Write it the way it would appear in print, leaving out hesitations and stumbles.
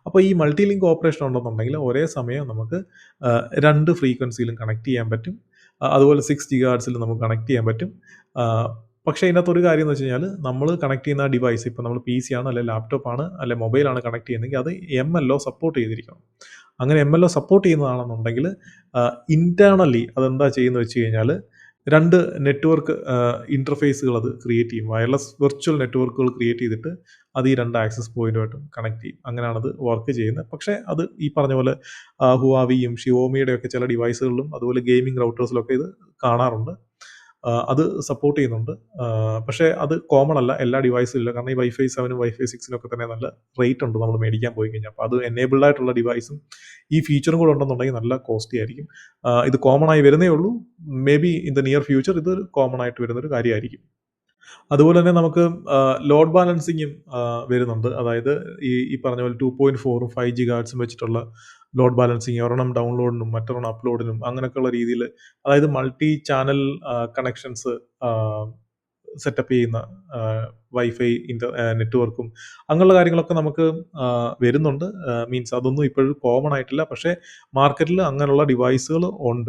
അപ്പോൾ ഈ multi link operation ഉണ്ടെന്നുണ്ടെങ്കിൽ ഒരേ സമയം നമുക്ക് 2 ഫ്രീക്വൻസിയിലും കണക്ട് ചെയ്യാൻ പറ്റും. അതുപോലെ 6 GHz നമുക്ക് കണക്ട് ചെയ്യാൻ പറ്റും. പക്ഷേ ഇതിനകത്തൊരു കാര്യം എന്ന് വെച്ച് കഴിഞ്ഞാൽ നമ്മൾ കണക്ട് ചെയ്യുന്ന ഡിവൈസ് ഇപ്പോൾ നമ്മൾ PC ആണ്, അല്ലെങ്കിൽ ലാപ്ടോപ്പാണ്, അല്ലെങ്കിൽ മൊബൈലാണ് കണക്ട് ചെയ്യുന്നതെങ്കിൽ അത് MLO സപ്പോർട്ട് ചെയ്തിരിക്കണം. അങ്ങനെ MLO സപ്പോർട്ട് ചെയ്യുന്നതാണെന്നുണ്ടെങ്കിൽ ഇൻറ്റേർണലി അതെന്താ ചെയ്യുന്നത് വെച്ച് കഴിഞ്ഞാൽ 2 നെറ്റ്വർക്ക് ഇൻ്റർഫേസുകൾ അത് ക്രിയേറ്റ് ചെയ്യും. വയർലെസ് വെർച്വൽ നെറ്റ്വർക്കുകൾ ക്രിയേറ്റ് ചെയ്തിട്ട് അത് ഈ 2 ആക്സസ് പോയിന്റുമായിട്ടും കണക്ട് ചെയ്യും. അങ്ങനെയാണത് വർക്ക് ചെയ്യുന്നത്. പക്ഷേ അത് ഈ പറഞ്ഞ പോലെ ഹുവാവിയും ഷിയോമിയുടെയൊക്കെ ചില ഡിവൈസുകളിലും അതുപോലെ ഗെയിമിംഗ് റൗട്ടേഴ്സിലൊക്കെ ഇത് കാണാറുണ്ട്. അത് സപ്പോർട്ട് ചെയ്യുന്നുണ്ട്. പക്ഷേ അത് കോമൺ അല്ല, എല്ലാ ഡിവൈസിലും ഇല്ല. കാരണം ഈ വൈഫൈ 7 വൈഫൈ 6 തന്നെ നല്ല റേറ്റ് ഉണ്ട് നമ്മൾ മേടിക്കാൻ പോയി കഴിഞ്ഞാൽ. അപ്പോൾ അത് എനേബിൾഡ് ആയിട്ടുള്ള ഡിവൈസും ഈ ഫീച്ചറും കൂടെ ഉണ്ടെന്നുണ്ടെങ്കിൽ നല്ല കോസ്റ്റ്ലി ആയിരിക്കും. ഇത് കോമൺ ആയി വരുന്നേ ഉള്ളൂ. May be in the near future ഇത് കോമൺ ആയിട്ട് വരുന്നൊരു കാര്യമായിരിക്കും. അതുപോലെ തന്നെ നമുക്ക് ലോഡ് ബാലൻസിങ്ങും വരുന്നുണ്ട്. അതായത് ഈ പറഞ്ഞ പോലെ 2.4ഉം 5 GHz വെച്ചിട്ടുള്ള ലോഡ് ബാലൻസിങ്, ഒരെണ്ണം ഡൗൺലോഡിനും മറ്റൊരെണ്ണം അപ്ലോഡിനും അങ്ങനെയൊക്കെയുള്ള രീതിയിൽ, അതായത് മൾട്ടി ചാനൽ കണക്ഷൻസ് സെറ്റപ്പ് ചെയ്യുന്ന വൈഫൈ നെറ്റ്വർക്കും അങ്ങനെയുള്ള കാര്യങ്ങളൊക്കെ നമുക്ക് വരുന്നുണ്ട്. മീൻസ് അതൊന്നും ഇപ്പോഴും കോമൺ ആയിട്ടില്ല. പക്ഷേ മാർക്കറ്റിൽ അങ്ങനെയുള്ള ഡിവൈസുകൾ ഉണ്ട്.